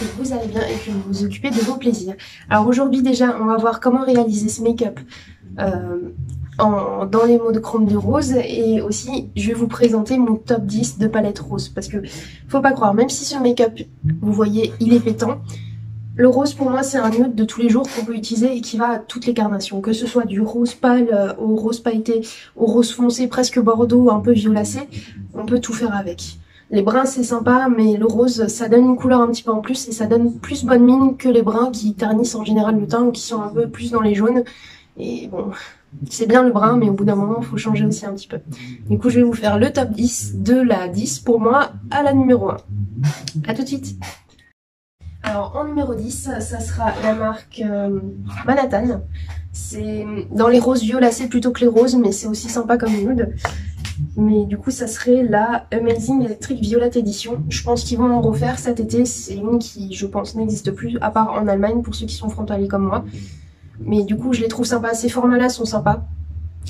que vous allez bien et que vous vous occupez de vos plaisirs. Alors aujourd'hui déjà, on va voir comment réaliser ce make-up dans les monochrome de rose, et aussi je vais vous présenter mon top 10 de palettes roses, parce que faut pas croire, même si ce make-up, vous voyez, il est pétant, le rose pour moi c'est un nude de tous les jours qu'on peut utiliser et qui va à toutes les carnations, que ce soit du rose pâle au rose pailleté, au rose foncé presque bordeaux, un peu violacé, on peut tout faire avec. Les bruns c'est sympa, mais le rose ça donne une couleur un petit peu en plus et ça donne plus bonne mine que les bruns qui ternissent en général le teint ou qui sont un peu plus dans les jaunes. Et bon, c'est bien le brun, mais au bout d'un moment il faut changer aussi un petit peu. Du coup je vais vous faire le top 10 de la 10 pour moi à la numéro 1. A tout de suite. Alors en numéro 10, ça sera la marque Manhattan. C'est dans les roses violacées plutôt que les roses, mais c'est aussi sympa comme nude. Mais du coup ça serait la Amazing Electric Violet Edition. Je pense qu'ils vont en refaire cet été. C'est une qui je pense n'existe plus, à part en Allemagne pour ceux qui sont frontaliers comme moi. Mais du coup je les trouve sympas, ces formats là sont sympas.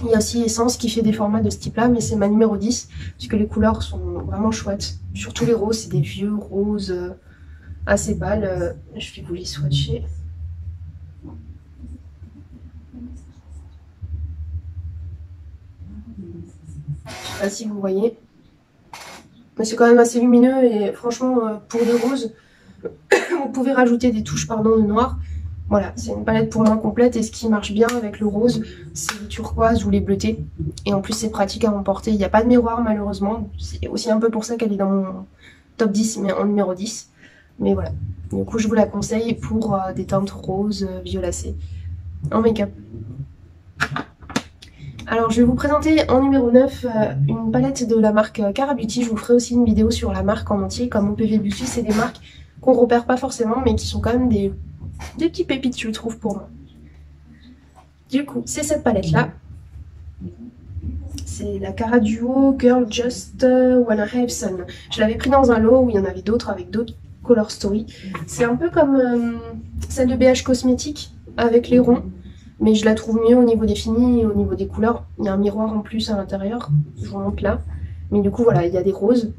Il y a aussi Essence qui fait des formats de ce type là, mais c'est ma numéro 10 parce que les couleurs sont vraiment chouettes. Surtout les roses, c'est des vieux roses assez pâles. Je vais vous les swatcher. Je sais pas si vous voyez, mais c'est quand même assez lumineux et franchement pour des roses vous pouvez rajouter des touches de noir. Voilà, c'est une palette pour moi complète, et ce qui marche bien avec le rose c'est les turquoises ou les bleutés, et en plus c'est pratique à emporter. Il n'y a pas de miroir malheureusement, c'est aussi un peu pour ça qu'elle est dans mon top 10 mais en numéro 10. Mais voilà, du coup je vous la conseille pour des teintes roses violacées en make-up. Alors je vais vous présenter en numéro 9 une palette de la marque Cara Beauty. Je vous ferai aussi une vidéo sur la marque en entier. Comme OPV Beauty, c'est des marques qu'on repère pas forcément, mais qui sont quand même des petits pépites je trouve pour moi. Du coup c'est cette palette là. C'est la Cara Duo Girl Just Wanna Have Sun. Je l'avais pris dans un lot où il y en avait d'autres avec d'autres Color Story. C'est un peu comme celle de BH Cosmétiques avec les ronds, mais je la trouve mieux au niveau des finis et au niveau des couleurs. Il y a un miroir en plus à l'intérieur, je vous montre là. Mais du coup voilà, il y a des roses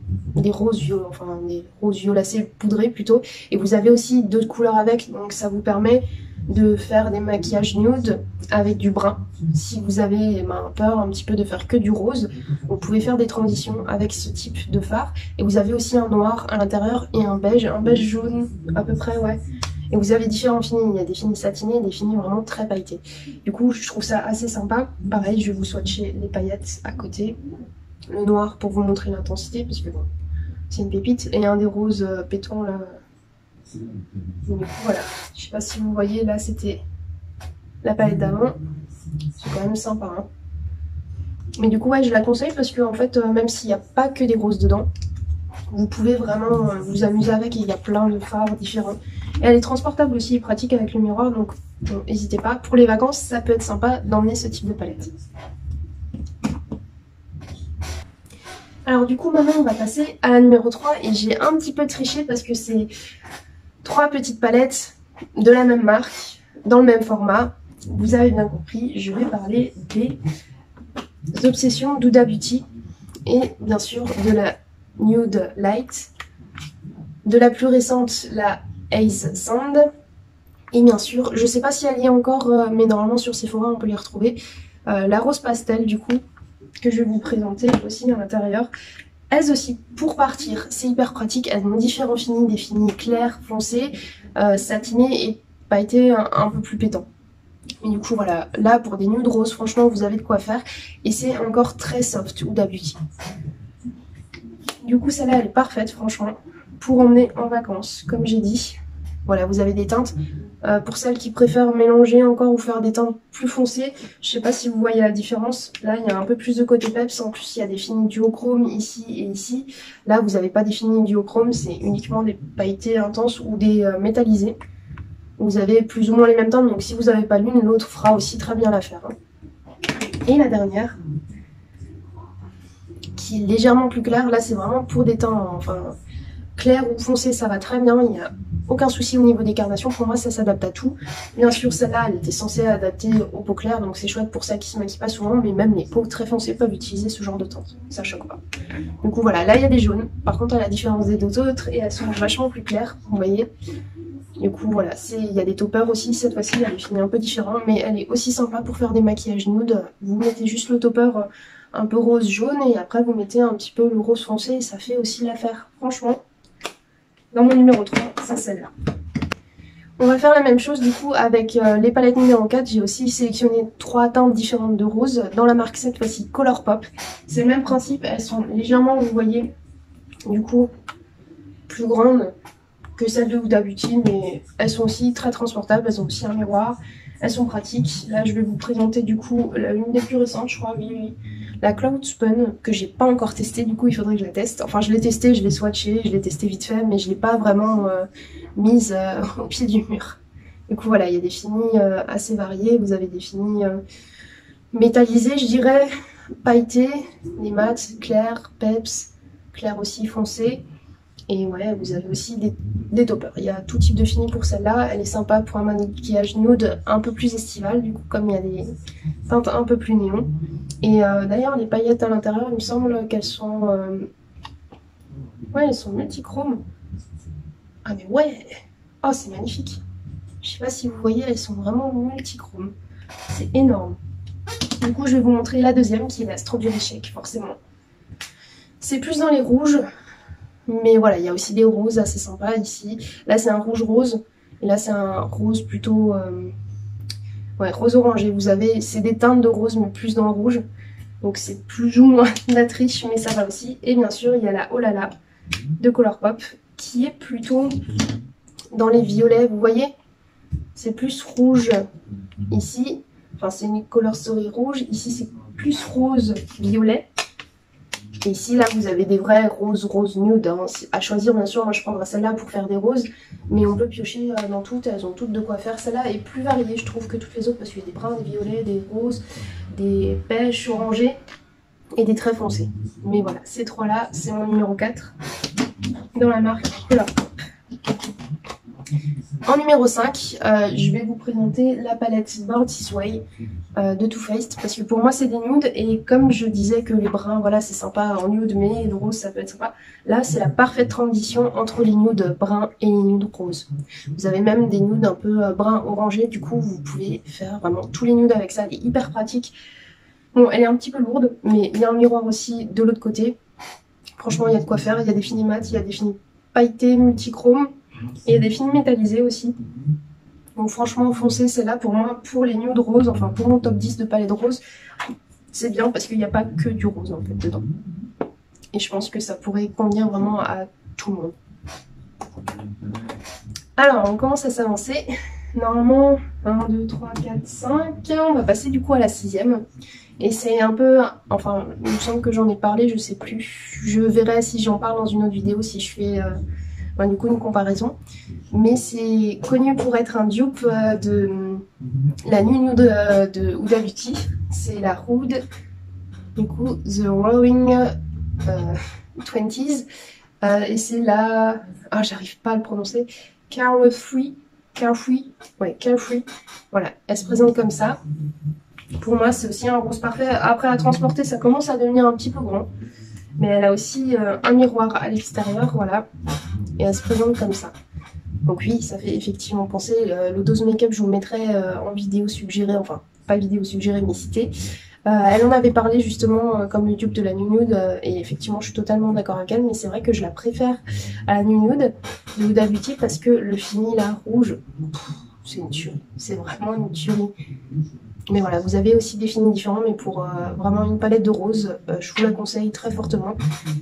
violacées poudrées plutôt, et vous avez aussi d'autres couleurs avec, donc ça vous permet de faire des maquillages nude avec du brun. Si vous avez peur un petit peu de faire que du rose, vous pouvez faire des transitions avec ce type de fard. Et vous avez aussi un noir à l'intérieur et un beige jaune à peu près, ouais. Et vous avez différents finis, il y a des finis satinés et des finis vraiment très pailletés. Du coup je trouve ça assez sympa. Pareil, je vais vous swatcher les paillettes à côté. Le noir pour vous montrer l'intensité, parce que bon, c'est une pépite. Et un des roses pétons là. Donc, du coup voilà, je sais pas si vous voyez, là c'était la palette d'avant. C'est quand même sympa hein. Mais du coup ouais, je la conseille parce que en fait même s'il n'y a pas que des roses dedans, vous pouvez vraiment vous amuser avec, et il y a plein de fards différents. Et elle est transportable aussi, pratique avec le miroir, donc bon, n'hésitez pas. Pour les vacances ça peut être sympa d'emmener ce type de palette. Alors du coup maintenant on va passer à la numéro 3, et j'ai un petit peu triché parce que c'est 3 petites palettes de la même marque, dans le même format. Vous avez bien compris, je vais parler des Obsessions d'Huda Beauty, et bien sûr de la Nude Light, de la plus récente la Ace Sand, et bien sûr, je sais pas si elle y est encore, mais normalement sur Sephora on peut les retrouver, la Rose Pastel du coup, que je vais vous présenter aussi à l'intérieur. Elles aussi, pour partir, c'est hyper pratique. Elles ont différents finis, des finis clairs, foncés, satinés et pailletés un peu plus pétants. Et du coup voilà, là pour des nudes roses, franchement vous avez de quoi faire. Et c'est encore très soft, Huda Beauty. Du coup celle-là elle est parfaite franchement, pour emmener en vacances, comme j'ai dit. Voilà, vous avez des teintes. Pour celles qui préfèrent mélanger encore ou faire des teintes plus foncées, je sais pas si vous voyez la différence. Là, il y a un peu plus de côté peps. En plus, il y a des finis duochrome ici et ici. Là, vous n'avez pas des finis duochrome, c'est uniquement des pailletés intenses ou des métallisés. Vous avez plus ou moins les mêmes teintes, donc si vous n'avez pas l'une, l'autre fera aussi très bien l'affaire. Et la dernière, qui est légèrement plus claire. Là, c'est vraiment pour des teintes, enfin, clair ou foncé, ça va très bien. Il y a aucun souci au niveau des carnations. Pour moi, ça s'adapte à tout. Bien sûr, celle-là, elle était censée adapter aux peaux claires, donc c'est chouette pour celles qui se maquillent pas souvent, mais même les peaux très foncées peuvent utiliser ce genre de teinte. Ça choque pas. Du coup, voilà, là, il y a des jaunes. Par contre, à la différence des deux autres, et elles sont vachement plus claires, vous voyez. Du coup, voilà, il y a des toppers aussi. Cette fois-ci, elle est finie un peu différent, mais elle est aussi sympa pour faire des maquillages nude. Vous mettez juste le topper un peu rose jaune et après vous mettez un petit peu le rose foncé et ça fait aussi l'affaire. Franchement, dans mon numéro 3, c'est celle-là. On va faire la même chose du coup avec les palettes numéro 4. J'ai aussi sélectionné 3 teintes différentes de rose dans la marque cette fois-ci Colourpop. C'est le même principe, elles sont légèrement, vous voyez, du coup, plus grandes que celles de Huda Beauty, mais elles sont aussi très transportables, elles ont aussi un miroir, elles sont pratiques. Là je vais vous présenter du coup une des plus récentes, je crois, oui, la Cloud Spun, que j'ai pas encore testée, du coup il faudrait que je la teste. Enfin je l'ai testée, je l'ai swatchée, je l'ai testée vite fait, mais je l'ai pas vraiment mise au pied du mur. Du coup voilà, il y a des finis assez variés, vous avez des finis métallisés je dirais, pailletés, des mats, clairs, peps, clairs aussi foncés. Et ouais, vous avez aussi des toppers. Il y a tout type de fini pour celle-là. Elle est sympa pour un maquillage nude un peu plus estival, du coup, comme il y a des teintes un peu plus néon. Et d'ailleurs, les paillettes à l'intérieur, il me semble qu'elles sont... ouais, elles sont multichromes. Ah mais ouais! Oh, c'est magnifique! Je sais pas si vous voyez, elles sont vraiment multichromes. C'est énorme. Du coup, je vais vous montrer la deuxième, qui est la Strawberry Shake, forcément. C'est plus dans les rouges. Mais voilà, il y a aussi des roses assez sympas ici. Là, c'est un rouge rose. Et là, c'est un rose plutôt... ouais, rose orangé. Vous avez... C'est des teintes de rose, mais plus dans le rouge. Donc, c'est plus ou moins de la triche, mais ça va aussi. Et bien sûr, il y a la Oh là là de Colourpop, qui est plutôt dans les violets. Vous voyez? C'est plus rouge ici. Enfin, c'est une Color Story rouge. Ici, c'est plus rose-violet. Et ici, là, vous avez des vrais roses nude. Hein. À choisir, bien sûr, moi je prendrai celle-là pour faire des roses. Mais on peut piocher dans toutes, elles ont toutes de quoi faire. Celle-là est plus variée, je trouve, que toutes les autres. Parce qu'il y a des bruns, des violets, des roses, des pêches orangées et des très foncés. Mais voilà, ces trois-là, c'est mon numéro 4 dans la marque Colourpop. En numéro 5, je vais vous présenter la palette Born This Way de Too Faced, parce que pour moi c'est des nudes, et comme je disais que les bruns, voilà, c'est sympa en nude, mais le rose ça peut être sympa, là c'est la parfaite transition entre les nudes bruns et les nudes roses. Vous avez même des nudes un peu brun orangé, du coup vous pouvez faire vraiment tous les nudes avec ça, elle est hyper pratique. Bon, elle est un petit peu lourde, mais il y a un miroir aussi de l'autre côté. Franchement, il y a de quoi faire, il y a des finis mat, il y a des finis pailletés, multichromes. Et il y a des finis métallisés aussi. Donc franchement, foncé, c'est là pour moi, pour les nudes roses, enfin pour mon top 10 de palette rose. C'est bien parce qu'il n'y a pas que du rose en fait dedans. Et je pense que ça pourrait convenir vraiment à tout le monde. Alors, on commence à s'avancer. Normalement, 1, 2, 3, 4, 5. On va passer du coup à la 6e. Et c'est un peu... Enfin, il me semble que j'en ai parlé, je sais plus. Je verrai si j'en parle dans une autre vidéo, si je fais... ben, du coup une comparaison, mais c'est connu pour être un dupe de la nude de Huda Beauty. C'est la Huda, du coup The Roaring 20s, et c'est la... ah, j'arrive pas à le prononcer, Carefree, ouais, Carefree, voilà, elle se présente comme ça. Pour moi c'est aussi un rose parfait. Après à transporter ça commence à devenir un petit peu grand, mais elle a aussi un miroir à l'extérieur, voilà. Et elle se présente comme ça. Donc oui, ça fait effectivement penser. Le dose make-up, je vous mettrai en vidéo suggérée, enfin pas vidéo suggérée mais citée. Elle en avait parlé justement comme le dupe de la nude, et effectivement je suis totalement d'accord avec elle, mais c'est vrai que je la préfère à la nude de Huda Beauty parce que le fini là, rouge, c'est une tuerie. C'est vraiment une tuerie. Mais voilà, vous avez aussi des finis différents, mais pour vraiment une palette de roses, je vous la conseille très fortement.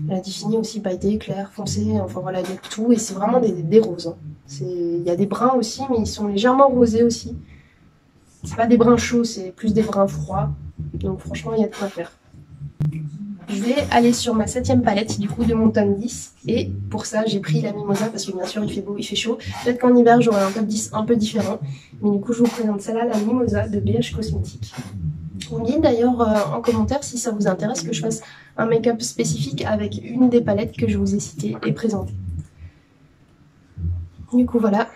Elle a des finis aussi pailletés, clairs, foncés, enfin voilà, il y a tout, et c'est vraiment des roses. Hein. Il y a des bruns aussi, mais ils sont légèrement rosés aussi. C'est pas des bruns chauds, c'est plus des bruns froids. Donc franchement, il y a de quoi faire. Je vais aller sur ma 7e palette du coup de mon top 10, et pour ça j'ai pris la Mimosa parce que bien sûr il fait beau, il fait chaud. Peut-être qu'en hiver j'aurai un top 10 un peu différent, mais du coup je vous présente celle-là, la Mimosa de BH Cosmetics. Vous me dites d'ailleurs en commentaire si ça vous intéresse que je fasse un make-up spécifique avec une des palettes que je vous ai citées et présentées. Du coup voilà,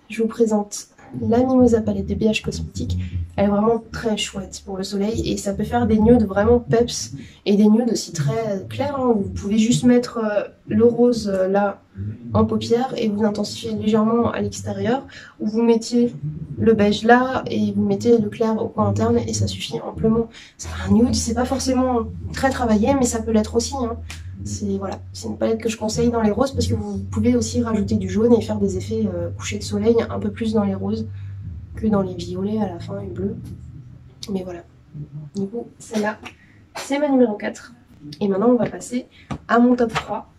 je vous présente la Mimosa palette de BH Cosmétiques. Elle est vraiment très chouette pour le soleil et ça peut faire des nudes vraiment peps et des nudes aussi très clairs. Hein. Vous pouvez juste mettre le rose là en paupières et vous intensifiez légèrement à l'extérieur, ou vous mettiez le beige là et vous mettez le clair au coin interne et ça suffit amplement. C'est un nude, c'est pas forcément très travaillé mais ça peut l'être aussi. Hein. C'est voilà, c'est une palette que je conseille dans les roses parce que vous pouvez aussi rajouter du jaune et faire des effets coucher de soleil un peu plus dans les roses que dans les violets à la fin et bleus. Mais voilà, du coup celle-là c'est ma numéro 4. Et maintenant on va passer à mon top 3.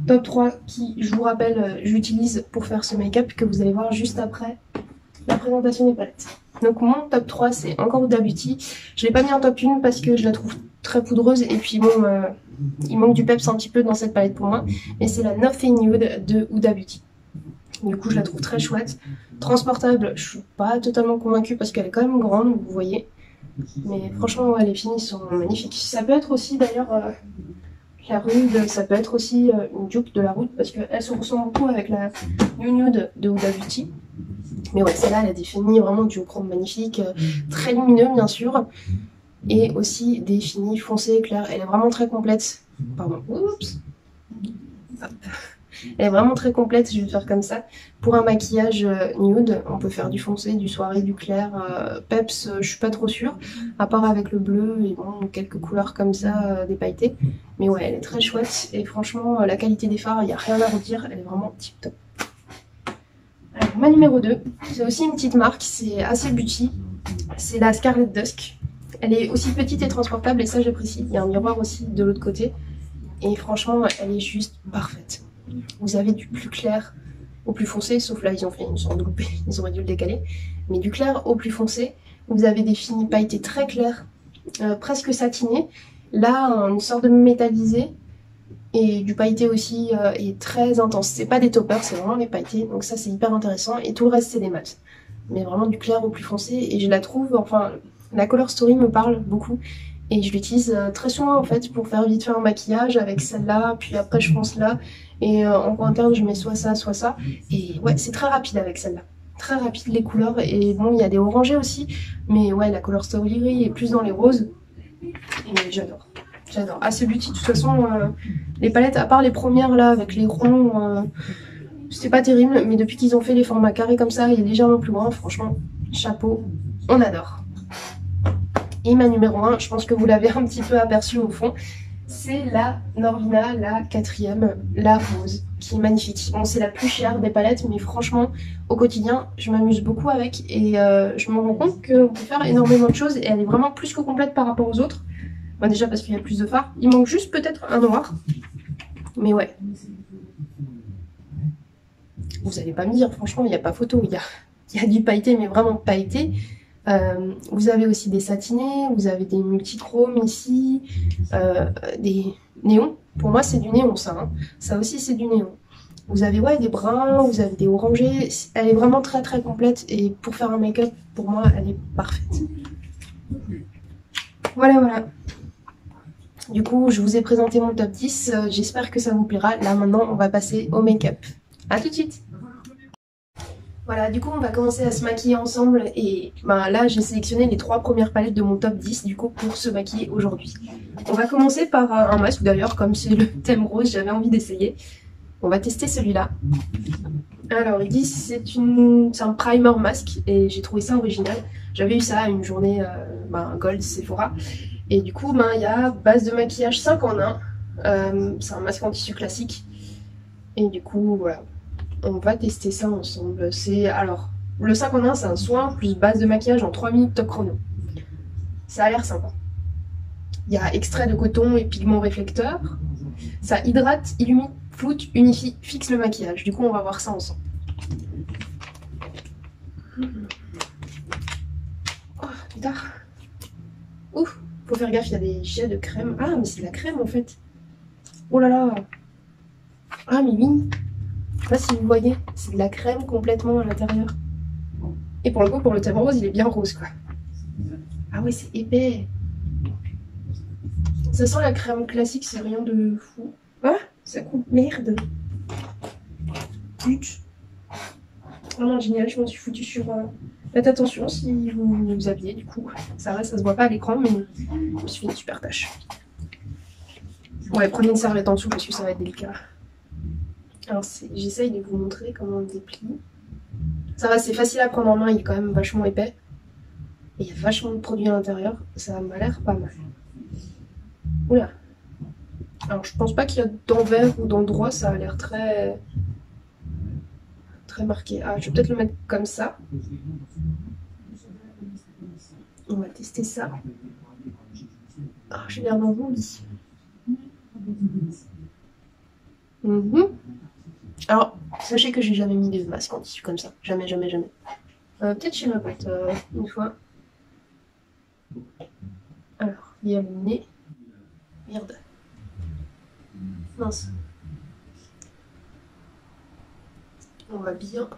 Top 3 qui, je vous rappelle, j'utilise pour faire ce make-up que vous allez voir juste après la présentation des palettes. Donc mon top 3 c'est encore Huda Beauty. Je l'ai pas mis en top 1 parce que je la trouve très poudreuse et puis bon, il manque du peps un petit peu dans cette palette pour moi. Mais c'est la Nothing Nude de Huda Beauty. Du coup je la trouve très chouette. Transportable, je suis pas totalement convaincue parce qu'elle est quand même grande, vous voyez. Mais franchement ouais, les finish sont magnifiques. Ça peut être aussi d'ailleurs la rude, ça peut être aussi une dupe de la route parce qu'elle se ressemble beaucoup avec la New Nude de Huda Beauty. Mais ouais, celle-là, elle a des finis vraiment duochrome magnifiques, très lumineux bien sûr, et aussi des finis foncés, clairs. Elle est vraiment très complète. Pardon, oups. Hop. Elle est vraiment très complète, je vais faire comme ça. Pour un maquillage nude, on peut faire du foncé, du soirée, du clair. Peps, je suis pas trop sûre, à part avec le bleu et bon, quelques couleurs comme ça, des pailletés. Mais ouais, elle est très chouette et franchement, la qualité des fards, il n'y a rien à redire, elle est vraiment tip top. Alors, ma numéro 2, c'est aussi une petite marque, c'est assez beauty, c'est la Scarlet Dusk. Elle est aussi petite et transportable et ça j'apprécie. Il y a un miroir aussi de l'autre côté et franchement, elle est juste parfaite. Vous avez du plus clair au plus foncé, sauf là ils ont fait une sorte de loupé, ils auraient dû le décaler. Mais du clair au plus foncé, vous avez des finis pailletés très clairs, presque satinés. Là, une sorte de métallisé et du pailleté aussi est très intense. C'est pas des toppers, c'est vraiment des pailletés, donc ça c'est hyper intéressant. Et tout le reste c'est des mats. Mais vraiment du clair au plus foncé et je la trouve, enfin la Color Story me parle beaucoup. Et je l'utilise très souvent en fait pour faire vite fait un maquillage avec celle-là, puis après je fonce là et en coin interne je mets soit ça, soit ça. Et ouais, c'est très rapide avec celle-là. Très rapide les couleurs et bon il y a des orangés aussi, mais ouais la Color Story est plus dans les roses. Et j'adore, j'adore. Assez beauty de toute façon, les palettes à part les premières là avec les ronds, c'était pas terrible, mais depuis qu'ils ont fait les formats carrés comme ça et légèrement plus grands, franchement, chapeau, on adore. Et ma numéro 1, je pense que vous l'avez un petit peu aperçu au fond, c'est la Norvina, la 4e, la rose, qui est magnifique. Bon, c'est la plus chère des palettes, mais franchement, au quotidien, je m'amuse beaucoup avec et je me rends compte qu'on peut faire énormément de choses et elle est vraiment plus que complète par rapport aux autres. Bon, déjà parce qu'il y a plus de fards, il manque juste peut-être un noir, mais ouais. Vous allez pas me dire, franchement, il n'y a pas photo, il y a du pailleté, mais vraiment pailleté. Vous avez aussi des satinés, vous avez des multichromes ici, des néons. Pour moi c'est du néon ça, hein. Ça aussi c'est du néon. Vous avez ouais, des bruns, vous avez des orangés, elle est vraiment très très complète et pour faire un make-up, pour moi elle est parfaite. Voilà voilà. Du coup je vous ai présenté mon top 10, j'espère que ça vous plaira. Là maintenant on va passer au make-up. A tout de suite. Voilà, du coup on va commencer à se maquiller ensemble et ben, là j'ai sélectionné les 3 premières palettes de mon top 10 du coup pour se maquiller aujourd'hui. On va commencer par un masque d'ailleurs, comme c'est le thème rose, j'avais envie d'essayer. On va tester celui-là. Alors ils disent c'est un primer masque et j'ai trouvé ça original. J'avais eu ça à une journée Gold Sephora. Et du coup il y a base de maquillage 5 en 1. C'est un masque en tissu classique. Et du coup voilà. On va tester ça ensemble. Alors, le 5 en 1, c'est un soin plus base de maquillage en 3 minutes top chrono. Ça a l'air sympa. Il y a extrait de coton et pigment réflecteur. Ça hydrate, illumine, floute, unifie, fixe le maquillage. Du coup, on va voir ça ensemble. Oh, putain. Ouf, faut faire gaffe, il y a des jets de crème. Ah, mais c'est de la crème en fait. Oh là là. Ah, mais oui. Je sais pas si vous voyez, c'est de la crème complètement à l'intérieur. Et pour le coup, pour le thème rose, il est bien rose quoi. Ah ouais, c'est épais. Ça sent la crème classique, c'est rien de fou. Ah, ça coupe, merde. Pute. Vraiment génial, je m'en suis foutue sur... Faites attention si vous vous habillez, du coup. Ça va, ça se voit pas à l'écran, mais je me suis fait une super tâche. Ouais, prenez une serviette en dessous parce que ça va être délicat. Alors j'essaye de vous montrer comment on déplie. Ça va, c'est facile à prendre en main, il est quand même vachement épais. Et il y a vachement de produits à l'intérieur, ça m'a l'air pas mal. Oula. Alors je pense pas qu'il y a d'envers ou d'endroit, ça a l'air très marqué. Ah, je vais peut-être le mettre comme ça. On va tester ça. Ah, j'ai l'air dans mon lit. Alors, sachez que j'ai jamais mis de masque en tissu comme ça. Jamais, jamais, jamais. Peut-être chez ma pote, une fois. Alors, il y a le nez. Merde. Mince. On va bien.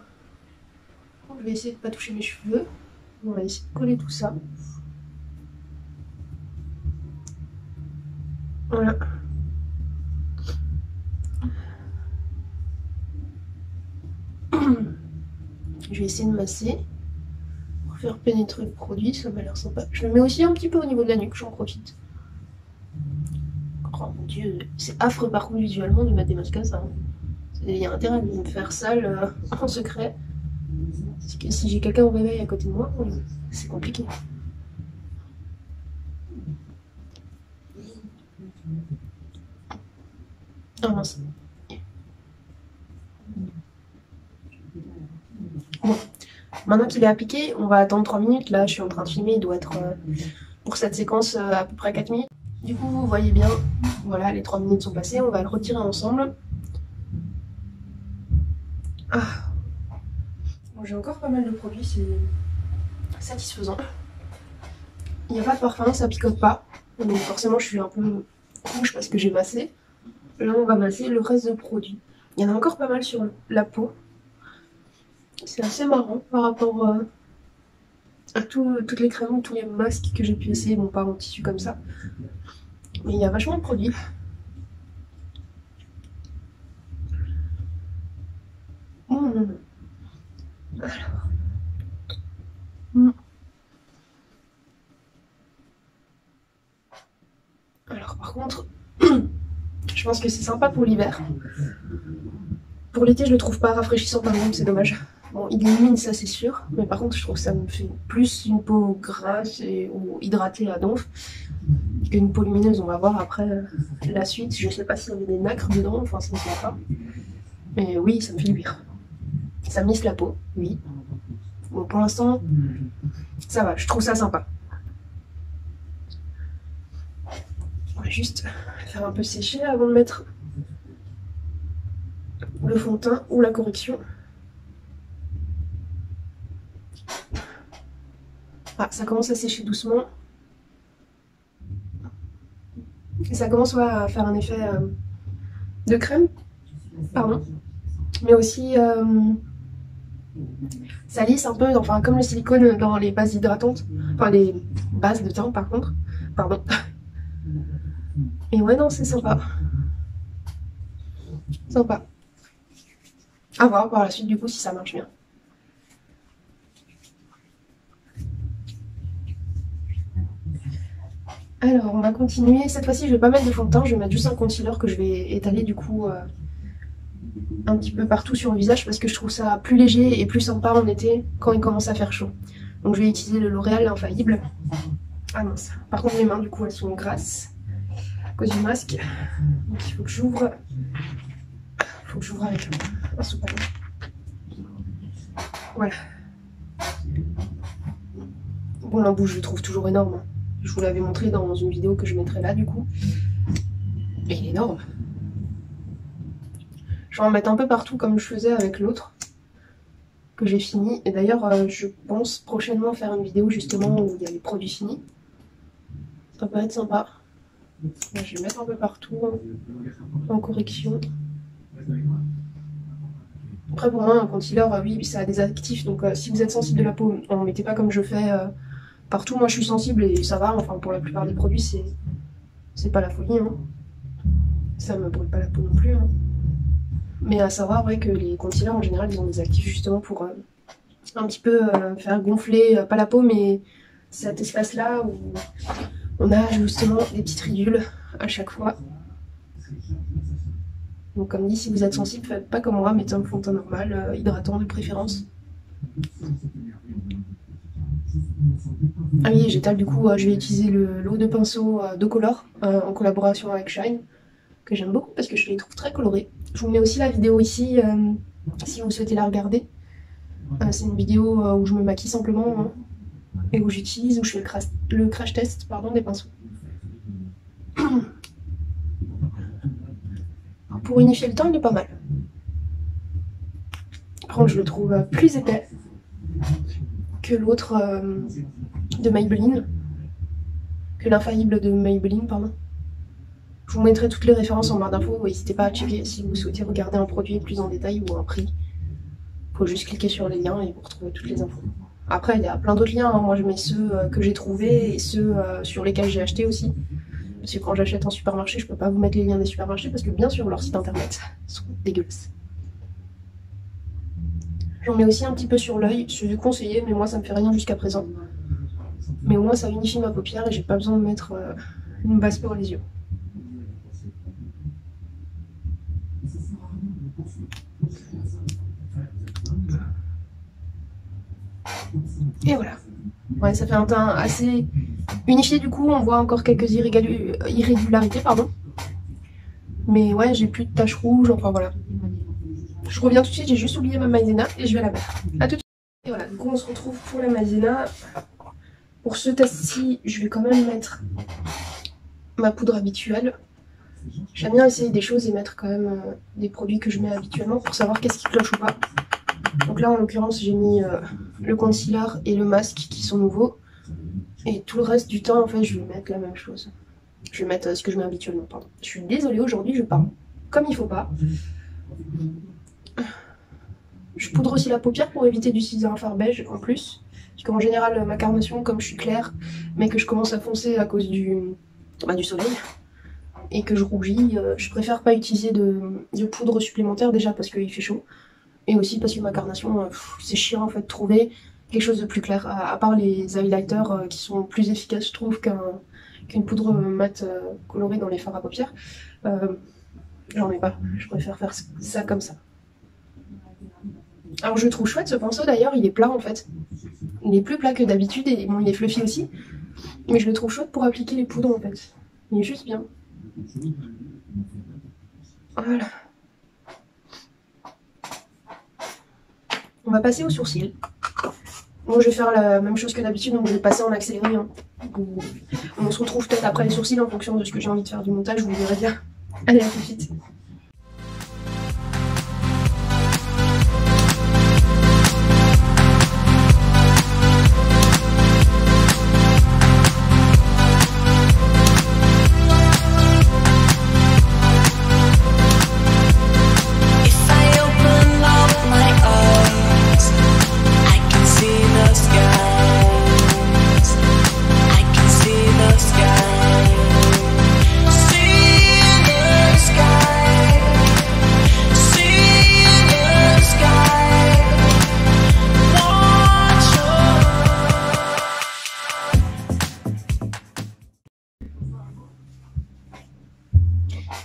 Je vais essayer de pas toucher mes cheveux. On va essayer de coller tout ça. Voilà. Je vais essayer de masser pour faire pénétrer le produit, ça m'a l'air sympa. Je le mets aussi un petit peu au niveau de la nuque, j'en profite. Oh mon dieu, c'est affreux par contre visuellement de mettre des masques comme ça. Il y a intérêt de me faire sale en secret. Parce que si j'ai quelqu'un au réveil à côté de moi, c'est compliqué. Ah mince. Bon, maintenant qu'il est appliqué, on va attendre 3 minutes. Là, je suis en train de filmer, il doit être pour cette séquence à peu près 4 minutes. Du coup, vous voyez bien, voilà, les 3 minutes sont passées, on va le retirer ensemble. Ah. Bon, j'ai encore pas mal de produits, c'est satisfaisant. Il n'y a pas de parfum, ça picote pas. Donc forcément, je suis un peu rouge parce que j'ai massé. Là, on va masser le reste de produits. Il y en a encore pas mal sur la peau. C'est assez marrant par rapport à toutes les crèmes, tous les masques que j'ai pu essayer. Bon, pas en tissu comme ça. Mais il y a vachement de produits. Alors par contre, je pense que c'est sympa pour l'hiver. Pour l'été, je le trouve pas rafraîchissant par exemple, c'est dommage. Bon, il illumine, ça c'est sûr, mais par contre, je trouve que ça me fait plus une peau grasse ou hydratée à donf qu'une peau lumineuse. On va voir après la suite. Je sais pas s'il y avait des nacres dedans, enfin ça ne sait pas. Mais oui, ça me fait luire. Ça me lisse la peau, oui. Bon, pour l'instant, ça va, je trouve ça sympa. On va juste faire un peu sécher avant de mettre le fond de teint ou la correction. Ah, ça commence à sécher doucement. Et ça commence à faire un effet de crème, pardon. Mais aussi, ça lisse un peu, enfin comme le silicone dans les bases hydratantes. Enfin, les bases de teint par contre. Pardon. Et ouais, non, c'est sympa. Sympa. À voir par la suite du coup si ça marche bien. Alors, on va continuer. Cette fois-ci, je vais pas mettre de fond de teint, je vais mettre juste un concealer que je vais étaler du coup un petit peu partout sur le visage parce que je trouve ça plus léger et plus sympa en été quand il commence à faire chaud. Donc je vais utiliser le L'Oréal Infaillible. Ah mince. Par contre, mes mains du coup elles sont grasses à cause du masque. Donc il faut que j'ouvre. Il faut que j'ouvre avec un sopalin. Voilà. Bon, l'embout, je le trouve toujours énorme. Je vous l'avais montré dans une vidéo que je mettrai là du coup. Et il est énorme. Je vais en mettre un peu partout comme je faisais avec l'autre que j'ai fini. Et d'ailleurs, je pense prochainement faire une vidéo justement où il y a les produits finis. Ça peut être sympa. Là, je vais mettre un peu partout en correction. Après pour moi un concealer, oui ça a des actifs, donc si vous êtes sensible de la peau, n'en mettez pas comme je fais partout. Moi je suis sensible et ça va, enfin pour la plupart des produits c'est pas la folie, hein. Ça me brûle pas la peau non plus, hein. Mais à savoir ouais, que les concealers en général ils ont des actifs justement pour un petit peu faire gonfler, pas la peau, mais cet espace-là où on a justement des petites ridules à chaque fois. Donc comme dit, si vous êtes sensible, faites pas comme moi, mettez un fond de teint normal, hydratant de préférence. Ah oui, j'étale du coup, je vais utiliser le lot de pinceau de Color en collaboration avec Shine, que j'aime beaucoup parce que je les trouve très colorés. Je vous mets aussi la vidéo ici si vous souhaitez la regarder. C'est une vidéo où je me maquille simplement hein, et où j'utilise, où je fais le crash test pardon, des pinceaux. Pour unifier le teint, il est pas mal. Par contre, je le trouve plus épais que l'autre de Maybelline, que l'infaillible de Maybelline, pardon. Je vous mettrai toutes les références en barre d'infos, n'hésitez pas à checker si vous souhaitez regarder un produit plus en détail ou un prix. Faut juste cliquer sur les liens et vous retrouvez toutes les infos. Après, il y a plein d'autres liens, hein. Moi je mets ceux que j'ai trouvés et ceux sur lesquels j'ai acheté aussi. Parce que quand j'achète en supermarché, je peux pas vous mettre les liens des supermarchés parce que bien sûr leurs sites internet sont dégueulasses. J'en mets aussi un petit peu sur l'œil, c'est conseillé, mais moi ça me fait rien jusqu'à présent. Mais au moins ça unifie ma paupière et j'ai pas besoin de mettre une base pour les yeux. Et voilà. Ouais, ça fait un teint assez unifié du coup, on voit encore quelques irrégularités, pardon. Mais ouais, j'ai plus de taches rouges, enfin voilà. Je reviens tout de suite, j'ai juste oublié ma maïzena et je vais la mettre. A tout de suite. Et voilà, du coup on se retrouve pour la maïzena. Pour ce test-ci, je vais quand même mettre ma poudre habituelle. J'aime bien essayer des choses et mettre quand même des produits que je mets habituellement pour savoir qu'est-ce qui cloche ou pas. Donc là en l'occurrence j'ai mis le concealer et le masque qui sont nouveaux. Et tout le reste du temps en fait je vais mettre la même chose. Je vais mettre ce que je mets habituellement, pardon. Je suis désolée, aujourd'hui je parle comme il faut pas. Je poudre aussi la paupière pour éviter d'utiliser un fard beige en plus. Parce qu'en général ma carnation, comme je suis claire, mais que je commence à foncer à cause du soleil, et que je rougis, je préfère pas utiliser de poudre supplémentaire déjà parce qu'il fait chaud. Et aussi parce que ma carnation, c'est chiant en fait de trouver quelque chose de plus clair. À part les highlighters qui sont plus efficaces je trouve qu'une poudre mate colorée dans les fards à paupières. J'en ai pas, je préfère faire ça comme ça. Alors je le trouve chouette ce pinceau d'ailleurs, il est plat en fait. Il est plus plat que d'habitude et bon il est fluffy aussi. Mais je le trouve chouette pour appliquer les poudres en fait. Il est juste bien. Voilà. On va passer aux sourcils. Moi je vais faire la même chose que d'habitude, donc je vais passer en accéléré. Hein. On se retrouve peut-être après les sourcils en fonction de ce que j'ai envie de faire du montage, vous verrez bien. Allez, à tout de suite.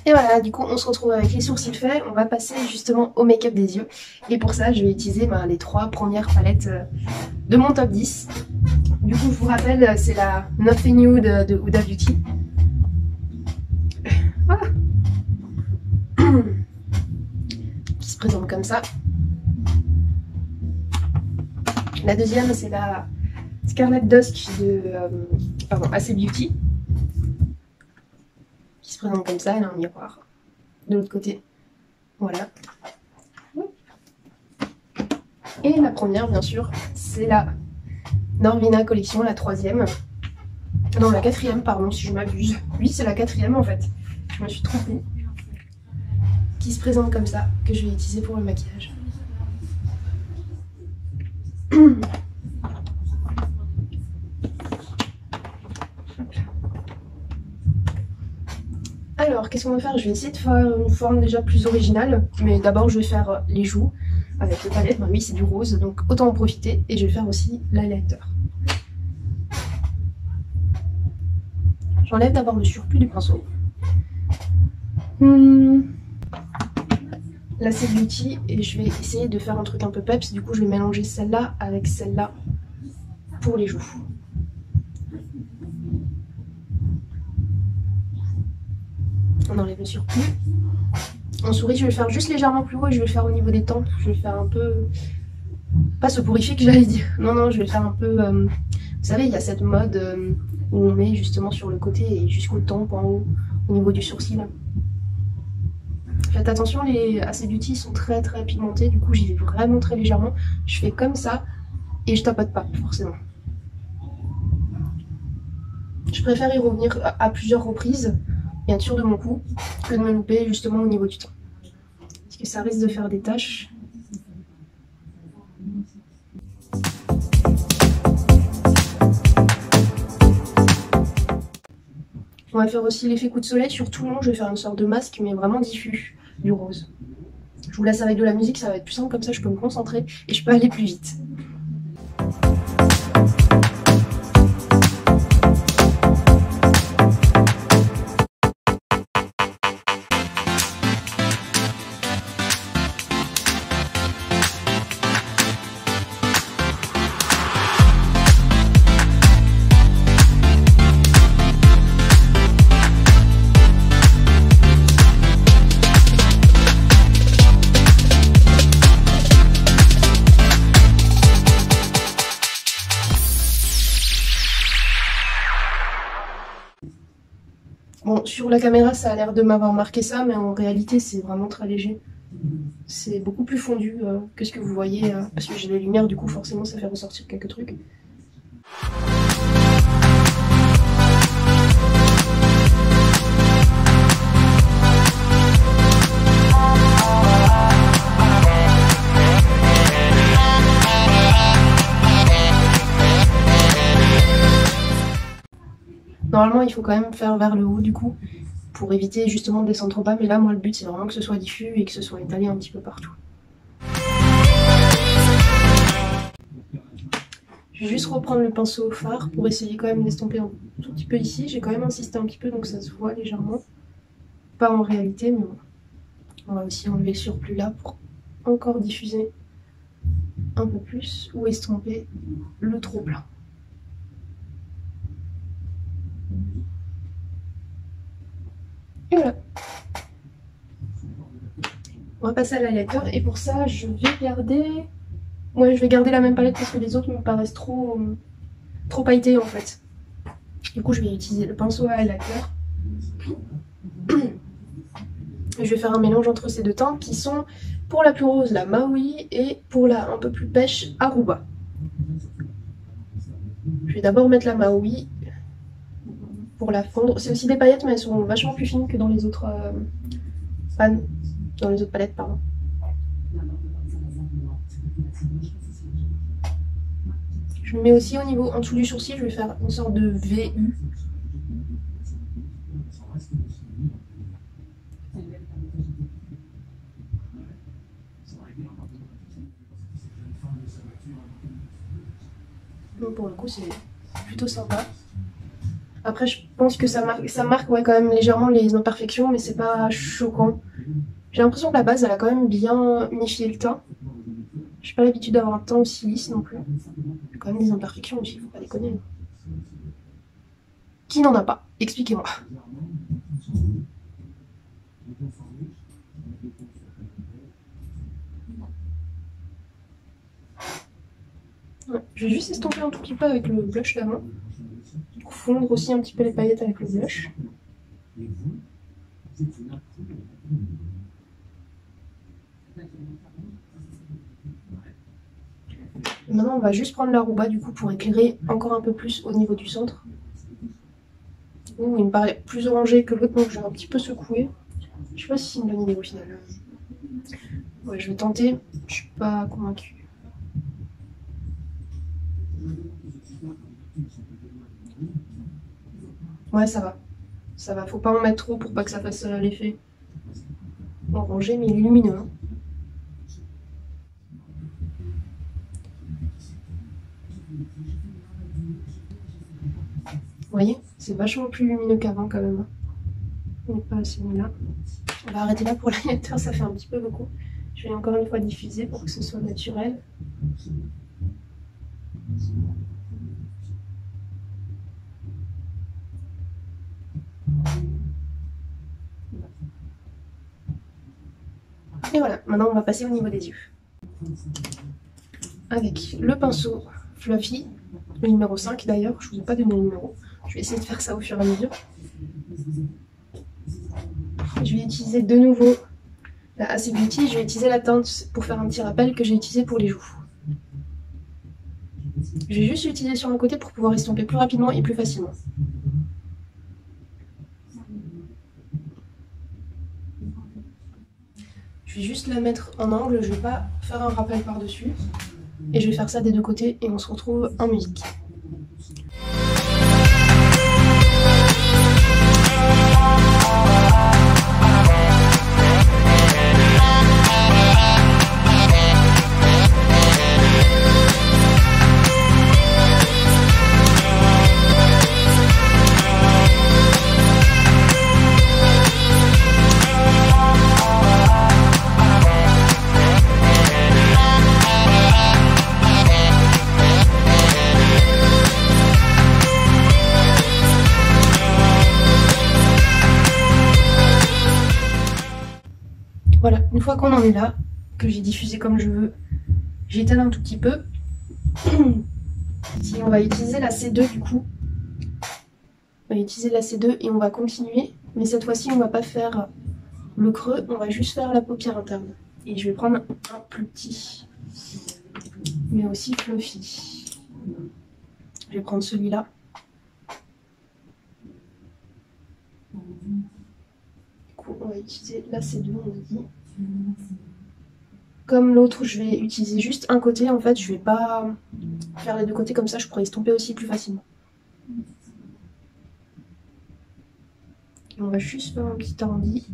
Et voilà, du coup on se retrouve avec les sourcils faits, on va passer justement au make-up des yeux. Et pour ça je vais utiliser les 3 premières palettes de mon top 10. Du coup je vous rappelle, c'est la Nothing New de Huda Beauty. Voilà. Qui se présente comme ça. La deuxième c'est la Scarlet Dusk de AC Beauty. Qui se présente comme ça, elle a un miroir de l'autre côté. Voilà. Et la première, bien sûr, c'est la Norvina Collection, la 3e. Non, la 4e, pardon, si je m'abuse. Oui, c'est la 4e en fait. Je me suis trompée. Qui se présente comme ça, que je vais utiliser pour le maquillage. Alors, qu'est-ce qu'on va faire? Je vais essayer de faire une forme déjà plus originale, mais d'abord je vais faire les joues. avec les palettes. Bah oui, c'est du rose, donc autant en profiter. Et je vais faire aussi l'highlighter. J'enlève d'abord le surplus du pinceau. Là c'est Beauty et je vais essayer de faire un truc un peu peps. Du coup je vais mélanger celle-là avec celle-là pour les joues. On enlève le surplus. En souris je vais le faire juste légèrement plus haut et je vais le faire au niveau des tempes. Je vais le faire un peu... pas soporifique j'allais dire. Non, je vais le faire un peu... Vous savez, il y a cette mode où on met justement sur le côté et jusqu'aux tempes en haut, au niveau du sourcil. Là. Faites attention, les AC Beauty sont très pigmentés, du coup j'y vais vraiment très légèrement. Je fais comme ça et je tapote pas forcément. Je préfère y revenir à plusieurs reprises, bien sûr de mon coup, que de me louper justement au niveau du teint. Parce que ça risque de faire des taches. On va faire aussi l'effet coup de soleil sur tout le long. Je vais faire une sorte de masque mais vraiment diffus du rose. Je vous laisse avec de la musique, ça va être plus simple comme ça je peux me concentrer et je peux aller plus vite. Bon, sur la caméra, ça a l'air de m'avoir marqué ça, mais en réalité, c'est vraiment très léger. C'est beaucoup plus fondu que ce que vous voyez, parce que j'ai les lumières, du coup, forcément, ça fait ressortir quelques trucs. Normalement, il faut quand même faire vers le haut du coup, pour éviter justement de descendre trop bas. Mais là, moi, le but, c'est vraiment que ce soit diffus et que ce soit étalé un petit peu partout. Je vais juste reprendre le pinceau au fard pour essayer quand même d'estomper un tout petit peu ici. J'ai quand même insisté un petit peu, donc ça se voit légèrement. Pas en réalité, mais bon. On va aussi enlever le surplus là pour encore diffuser un peu plus ou estomper le trop plein. Et voilà. On va passer à l'highlighter et pour ça je vais garder... Ouais, je vais garder la même palette parce que les autres me paraissent trop pailletés en fait. Du coup je vais utiliser le pinceau à highlighter. Je vais faire un mélange entre ces deux teintes qui sont pour la plus rose la Maui et pour la un peu plus pêche Aruba. Je vais d'abord mettre la Maui pour la fondre. C'est aussi des paillettes mais elles sont vachement plus fines que dans les autres pannes. Dans les autres palettes, pardon. Je me mets aussi au niveau en dessous du sourcil, je vais faire une sorte de VU. Donc pour le coup c'est plutôt sympa. Après je pense que ça marque ouais, quand même légèrement les imperfections mais c'est pas choquant. J'ai l'impression que la base elle a quand même bien unifié le teint. J'ai pas l'habitude d'avoir un teint aussi lisse non plus. Il y a quand même des imperfections aussi, faut pas déconner. Qui n'en a pas? Expliquez-moi. Ouais, je vais juste estomper un tout petit peu avec le blush d'avant. Pour fondre aussi un petit peu les paillettes avec le blush. Maintenant on va juste prendre l'Aruba du coup pour éclairer encore un peu plus au niveau du centre. Ouh, il me paraît plus orangé que l'autre donc je vais un petit peu secouer. Je sais pas si c'est une bonne idée au final. Ouais, je vais tenter, je suis pas convaincue. Ouais, ça va. Ça va, faut pas en mettre trop pour pas que ça fasse l'effet orangé, mais il est lumineux. Hein. voyez, c'est vachement plus lumineux qu'avant quand même. On n'est pas assez là. On va arrêter là pour le lecteur, ça fait un petit peu beaucoup. Je vais encore une fois diffuser pour que ce soit naturel. Et voilà, maintenant on va passer au niveau des yeux. Avec le pinceau Fluffy, le numéro 5 d'ailleurs, je ne vous ai pas donné le numéro. Je vais essayer de faire ça au fur et à mesure. Je vais utiliser de nouveau la AC Beauty, je vais utiliser la teinte pour faire un petit rappel que j'ai utilisé pour les joues. Je vais juste l'utiliser sur un côté pour pouvoir estomper plus rapidement et plus facilement. Je vais juste la mettre en angle, je ne vais pas faire un rappel par-dessus. Et je vais faire ça des deux côtés et on se retrouve en musique. Voilà, une fois qu'on en est là, que j'ai diffusé comme je veux, j'étale un tout petit peu. Si on va utiliser la C2 du coup. On va utiliser la C2 et on va continuer. Mais cette fois-ci, on va pas faire le creux, on va juste faire la paupière interne. Et je vais prendre un plus petit, mais aussi fluffy. Je vais prendre celui-là. On va utiliser la C2, on a dit. Comme l'autre, je vais utiliser juste un côté. En fait, je vais pas faire les deux côtés comme ça, je pourrais estomper aussi plus facilement. Et on va juste faire un petit arrondi.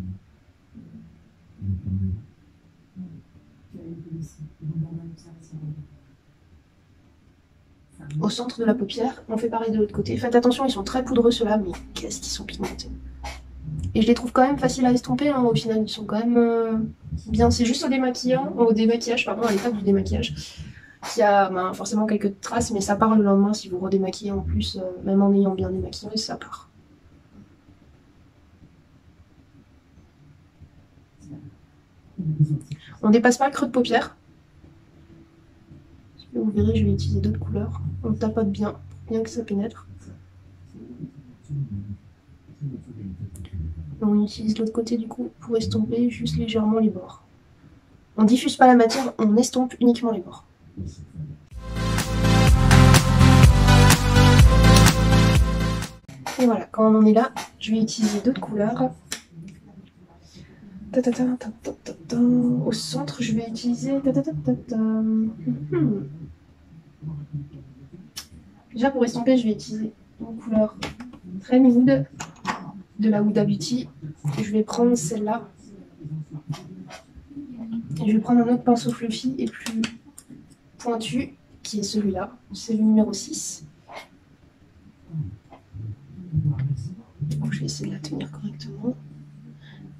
Au centre de la paupière, on fait pareil de l'autre côté. Faites attention, ils sont très poudreux ceux-là, mais qu'est-ce qu'ils sont pigmentés. Et je les trouve quand même faciles à estomper, hein. Au final ils sont quand même bien. C'est juste au démaquillage, pardon, à l'étape du démaquillage, qui a forcément quelques traces, mais ça part le lendemain si vous redémaquillez en plus, même en ayant bien démaquillé, ça part. On dépasse pas le creux de paupière. Vous verrez, je vais utiliser d'autres couleurs. On tapote bien, bien que ça pénètre. On utilise l'autre côté du coup pour estomper juste légèrement les bords. On diffuse pas la matière, on estompe uniquement les bords. Et voilà, quand on en est là, je vais utiliser d'autres couleurs. Au centre, je vais utiliser... Déjà pour estomper, je vais utiliser une couleur très nude de la Huda Beauty. Je vais prendre celle-là. Et je vais prendre un autre pinceau fluffy et plus pointu, qui est celui-là. C'est le numéro 6. Donc je vais essayer de la tenir correctement.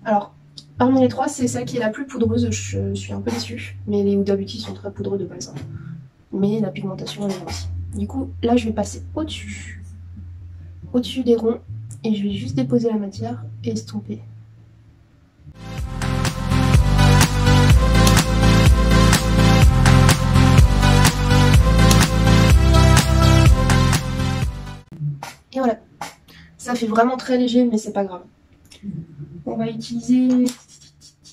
Alors, parmi les trois, c'est celle qui est la plus poudreuse. Je suis un peu déçue. Mais les Huda Beauty sont très poudreux de base. Mais la pigmentation elle est aussi. Du coup, là je vais passer au-dessus des ronds. Et je vais juste déposer la matière et estomper. Et voilà. Ça fait vraiment très léger, mais c'est pas grave. On va utiliser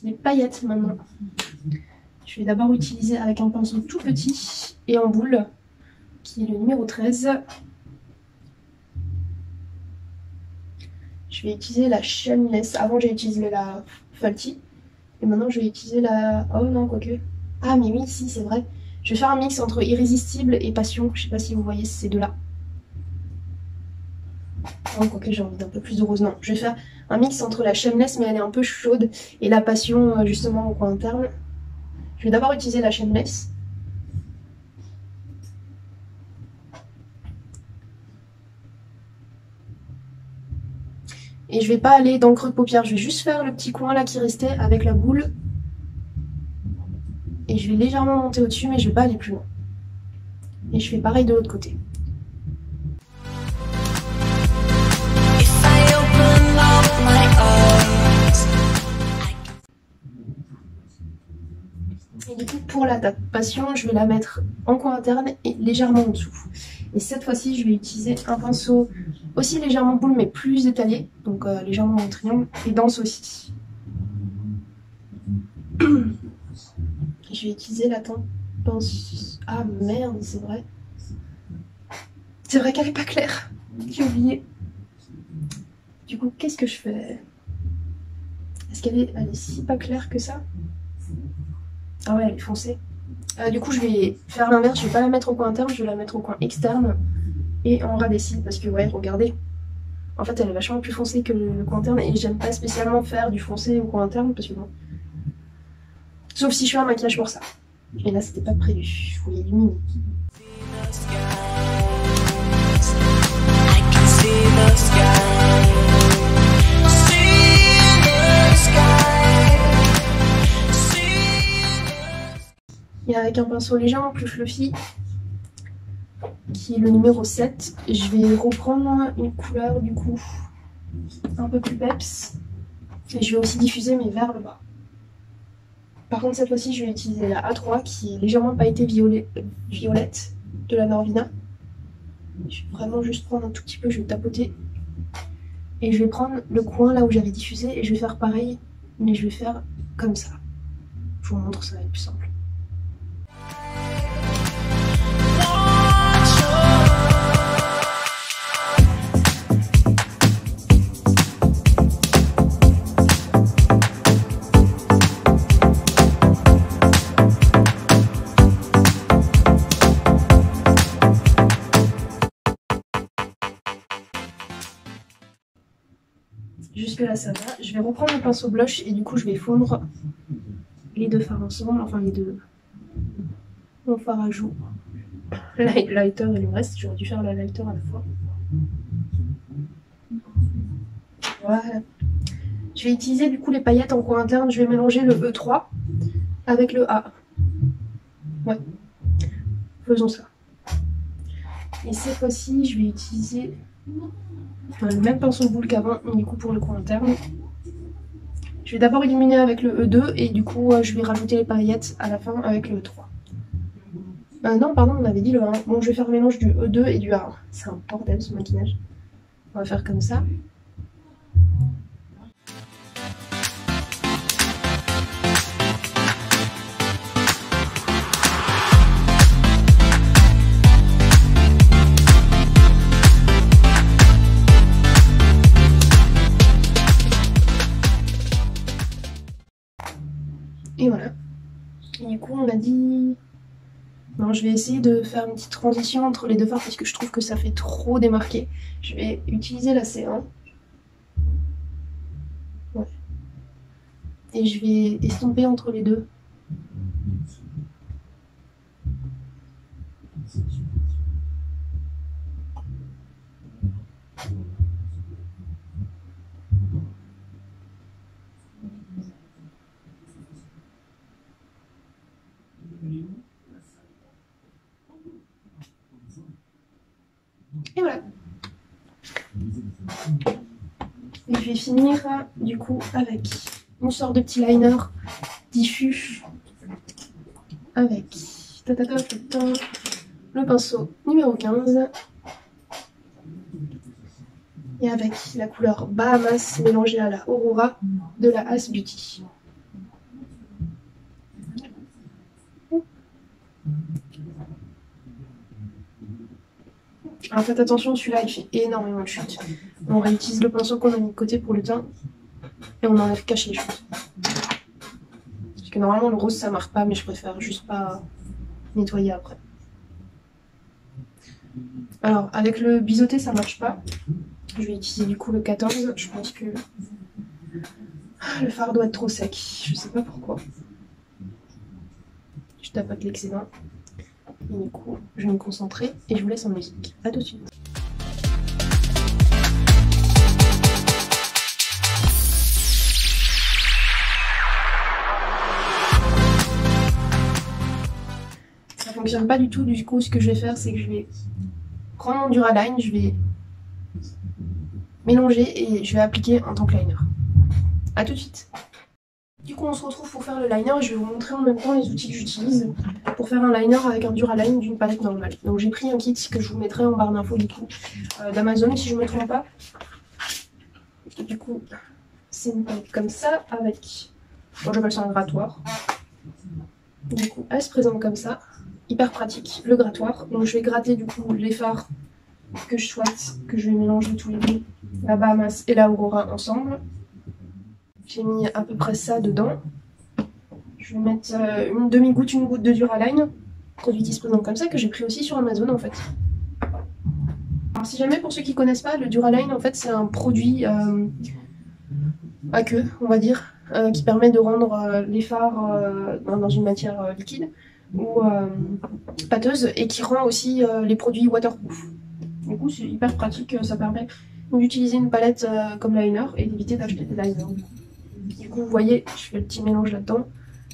des paillettes maintenant. Je vais d'abord utiliser avec un pinceau tout petit et en boule, qui est le numéro 13. Je vais utiliser la Shameless. Avant j'ai utilisé la Falty. Et maintenant je vais utiliser la... Oh non, quoique. Ah mais oui, si, c'est vrai. Je vais faire un mix entre Irrésistible et Passion. Je sais pas si vous voyez ces deux-là. Oh, quoique j'ai envie d'un peu plus de rose. Non, je vais faire un mix entre la Shameless, mais elle est un peu chaude, et la Passion, justement, au coin interne. Je vais d'abord utiliser la Shameless. Et je vais pas aller dans le creux de paupière, je vais juste faire le petit coin là qui restait avec la boule. Et je vais légèrement monter au-dessus, mais je vais pas aller plus loin. Et je fais pareil de l'autre côté. Et du coup, pour la tapation, je vais la mettre en coin interne et légèrement en dessous. Et cette fois-ci, je vais utiliser un pinceau aussi légèrement boule, mais plus étalé, donc légèrement en triangle, et dense aussi. Je vais utiliser la pince... Ah merde, c'est vrai. C'est vrai qu'elle est pas claire. J'ai oublié. Du coup, qu'est-ce que je fais? Est-ce qu'elle est si pas claire que ça? Ah ouais, elle est foncée. Du coup, je vais faire l'inverse. Je vais pas la mettre au coin interne, je vais la mettre au coin externe. Et en ras des cils, parce que ouais, regardez. En fait, elle est vachement plus foncée que le coin interne. Et j'aime pas spécialement faire du foncé au coin interne, parce que bon... Sauf si je fais un maquillage pour ça. Et là, c'était pas prévu. Je voulais illuminer. Et avec un pinceau légèrement plus fluffy, qui est le numéro 7, je vais reprendre une couleur du coup un peu plus peps. Et je vais aussi diffuser mais vers le bas. Par contre cette fois-ci je vais utiliser la A3 qui est légèrement pailletée violette de la Norvina. Je vais vraiment juste prendre un tout petit peu, je vais tapoter. Et je vais prendre le coin là où j'avais diffusé et je vais faire pareil, mais je vais faire comme ça. Je vous montre, ça va être plus simple. Jusque là ça va. Je vais reprendre le pinceau blush et du coup je vais fondre les deux fards ensemble, enfin les deux. Mon fard à joues, lighter et le reste. J'aurais dû faire la lighter à la fois. Voilà. Je vais utiliser du coup les paillettes en coin interne. Je vais mélanger le E3 avec le A. Ouais. Faisons ça. Et cette fois-ci je vais utiliser le même pinceau boule qu'avant, du coup pour le coin interne. Je vais d'abord illuminer avec le E2 et du coup je vais rajouter les paillettes à la fin avec le E3. Non pardon, on avait dit le 1. Bon, je vais faire le mélange du E2 et du A1. C'est un bordel ce maquillage. On va faire comme ça. Et voilà. Et du coup, on a dit... Non, je vais essayer de faire une petite transition entre les deux fards parce que je trouve que ça fait trop démarqué. Je vais utiliser la C1. Ouais. Et je vais estomper entre les deux. Et voilà. Et je vais finir du coup avec mon sort de petit liner diffus avec le pinceau numéro 15 et avec la couleur Bahamas mélangée à la Aurora de la As Beauty. Alors faites attention, celui-là il fait énormément de chutes. On réutilise le pinceau qu'on a mis de côté pour le teint et on enlève cacher les chutes. Parce que normalement le rose ça marque pas, mais je préfère juste pas nettoyer après. Alors avec le biseauté ça marche pas. Je vais utiliser du coup le 14. Je pense que le fard doit être trop sec. Je sais pas pourquoi. Je tapote l'excédent. Et du coup, je vais me concentrer et je vous laisse en musique. A tout de suite. pas du tout, du coup ce que je vais faire c'est que je vais prendre mon Duraline, je vais mélanger et je vais appliquer en tant que liner. A tout de suite. Du coup on se retrouve pour faire le liner et je vais vous montrer en même temps les outils que j'utilise pour faire un liner avec un Duraline d'une palette normale. Donc j'ai pris un kit que je vous mettrai en barre d'infos du coup d'Amazon si je me trompe pas. Et du coup c'est une palette comme ça avec, bon j'appelle ça un grattoir. Du coup elle se présente comme ça, hyper pratique le grattoir. Donc je vais gratter du coup les fards que je souhaite, que je vais mélanger tous les deux, la Bahamas et la Aurora ensemble. J'ai mis à peu près ça dedans. Je vais mettre une demi-goutte, une goutte de Duraline, produit qui se présente comme ça, que j'ai pris aussi sur Amazon en fait. Alors si jamais, pour ceux qui connaissent pas, le Duraline en fait c'est un produit à queue, on va dire, qui permet de rendre les fards dans une matière liquide ou pâteuse et qui rend aussi les produits waterproof. Du coup c'est hyper pratique, ça permet d'utiliser une palette comme liner et d'éviter d'acheter des liners. Du coup vous voyez, je fais le petit mélange là-dedans,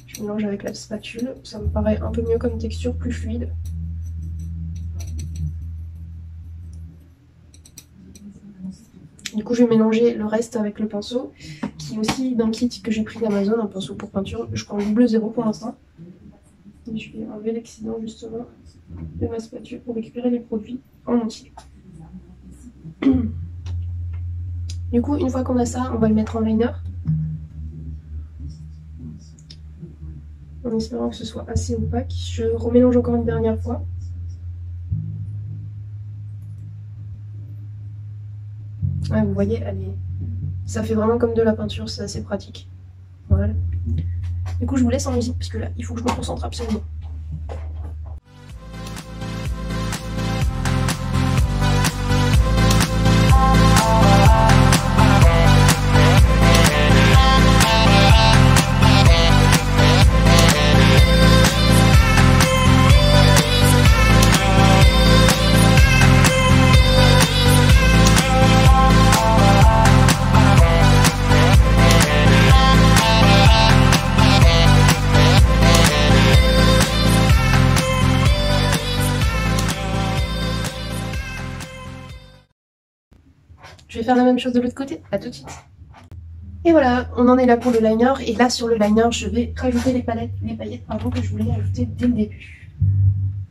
je mélange avec la spatule, ça me paraît un peu mieux comme texture, plus fluide. Du coup je vais mélanger le reste avec le pinceau, qui est aussi d'un kit que j'ai pris d'Amazon, un pinceau pour peinture, je prends le double 0 pour l'instant. Et je vais enlever l'excédent justement de ma spatule pour récupérer les produits en entier. Du coup une fois qu'on a ça, on va le mettre en liner. En espérant que ce soit assez opaque. Je remélange encore une dernière fois. Ouais, vous voyez, ça fait vraiment comme de la peinture, c'est assez pratique. Voilà. Du coup, je vous laisse en musique parce que là, il faut que je me concentre absolument. Je vais faire la même chose de l'autre côté, à tout de suite. Et voilà, on en est là pour le liner. Et là sur le liner, je vais rajouter les paillettes que je voulais ajouter dès le début.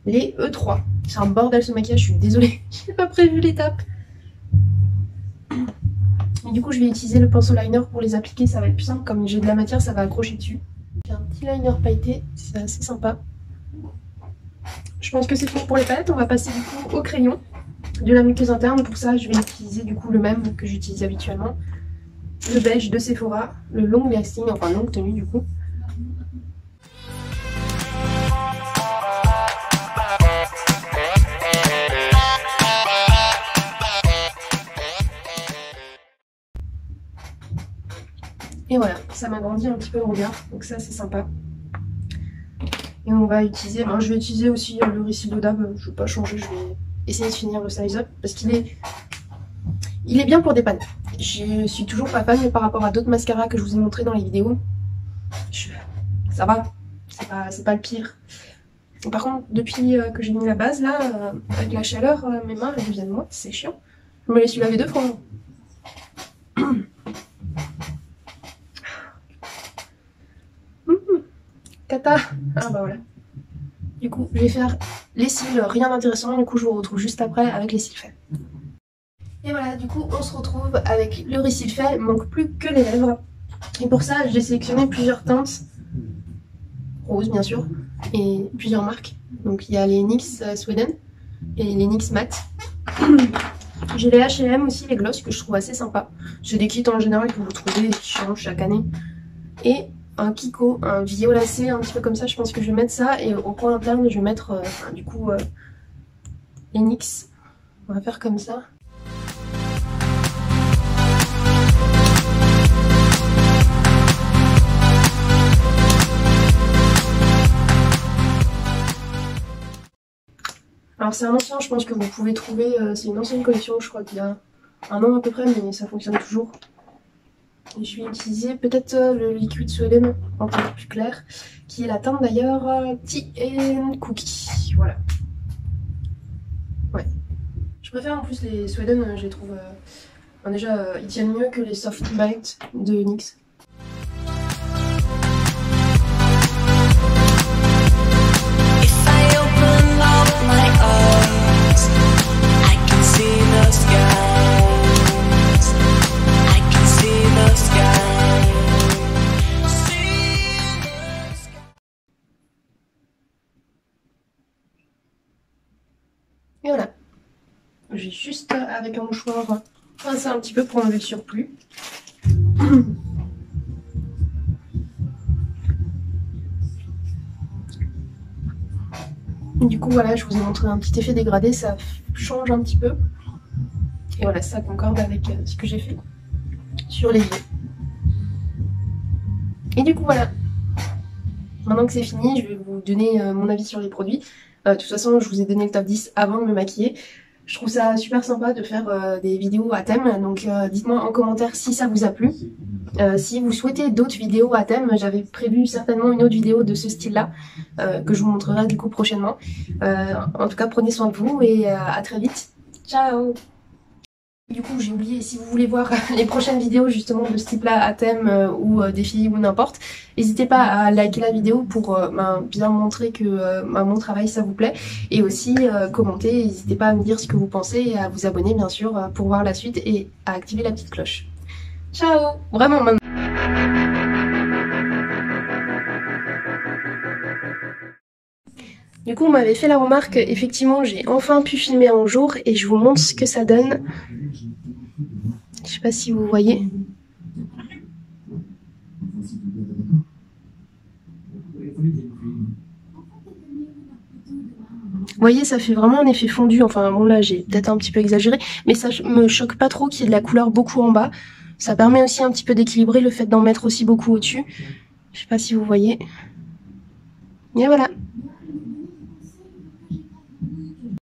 Les E3. C'est un bordel ce maquillage, je suis désolée, je n'ai pas prévu l'étape. Et du coup je vais utiliser le pinceau liner pour les appliquer, ça va être plus simple, comme j'ai de la matière ça va accrocher dessus. J'ai un petit liner pailleté, c'est assez sympa. Je pense que c'est tout pour les palettes, on va passer du coup au crayon de la muqueuse interne. Pour ça je vais utiliser du coup le même que j'utilise habituellement, le beige de Sephora, le long lasting, enfin longue tenue du coup. Et voilà, ça m'agrandit un petit peu le regard, donc ça c'est sympa. Et on va utiliser, je vais utiliser aussi le Risil Dab, je vais pas changer, je vais essayer de finir le Size Up parce qu'il est bien pour dépanner. Je suis toujours pas fan, mais par rapport à d'autres mascaras que je vous ai montré dans les vidéos, ça va, c'est pas le pire. Et par contre, depuis que j'ai mis la base là, avec la chaleur, mes mains elles deviennent moites, c'est chiant. Je me les suis lavé 2 fois. Cata. Ah bah voilà. Du coup, je vais faire les cils, rien d'intéressant. Du coup, je vous retrouve juste après avec les cils faits. Et voilà, du coup, on se retrouve avec le récil fait. Il manque plus que les lèvres. Et pour ça, j'ai sélectionné plusieurs teintes. Rose, bien sûr. Et plusieurs marques. Donc, il y a les NYX Sweden et les NYX Matte. J'ai les H&M aussi, les gloss, que je trouve assez sympa. C'est des kits en général que vous trouvez qui changent chaque année. Et un Kiko, un violacé, un petit peu comme ça. Je pense que je vais mettre ça. Et au coin interne, je vais mettre du coup les NYX. On va faire comme ça. Alors c'est un ancien, je pense que vous pouvez trouver, c'est une ancienne collection, je crois qu'il y a 1 an à peu près, mais ça fonctionne toujours. Je vais utiliser peut-être le liquide Sweden en teinte plus clair, qui est la teinte d'ailleurs Tea and Cookie. Voilà. Ouais. Je préfère en plus les Sweden, je les trouve... déjà, ils tiennent mieux que les Soft Bite de NYX. Et voilà. J'ai juste avec un mouchoir pincé un petit peu pour enlever le surplus. Du coup voilà, je vous ai montré un petit effet dégradé, ça change un petit peu. Et voilà, ça concorde avec ce que j'ai fait sur les yeux. Et du coup voilà, maintenant que c'est fini, je vais vous donner mon avis sur les produits. De toute façon, je vous ai donné le top 10 avant de me maquiller. Je trouve ça super sympa de faire des vidéos à thème, donc dites-moi en commentaire si ça vous a plu. Si vous souhaitez d'autres vidéos à thème, j'avais prévu certainement une autre vidéo de ce style-là, que je vous montrerai du coup prochainement. En tout cas, prenez soin de vous et à très vite. Ciao! Du coup, j'ai oublié, si vous voulez voir les prochaines vidéos justement de ce type-là à thème ou défi ou n'importe, n'hésitez pas à liker la vidéo pour bien montrer que mon travail ça vous plaît, et aussi commenter, n'hésitez pas à me dire ce que vous pensez et à vous abonner bien sûr pour voir la suite et à activer la petite cloche. Ciao! Vraiment maintenant. Du coup, on m'avait fait la remarque, effectivement, j'ai enfin pu filmer en jour et je vous montre ce que ça donne. Je sais pas si vous voyez. Vous voyez, ça fait vraiment un effet fondu. Enfin, bon, là, j'ai peut-être un petit peu exagéré, mais ça me choque pas trop qu'il y ait de la couleur beaucoup en bas. Ça permet aussi un petit peu d'équilibrer le fait d'en mettre aussi beaucoup au-dessus. Je sais pas si vous voyez. Et voilà.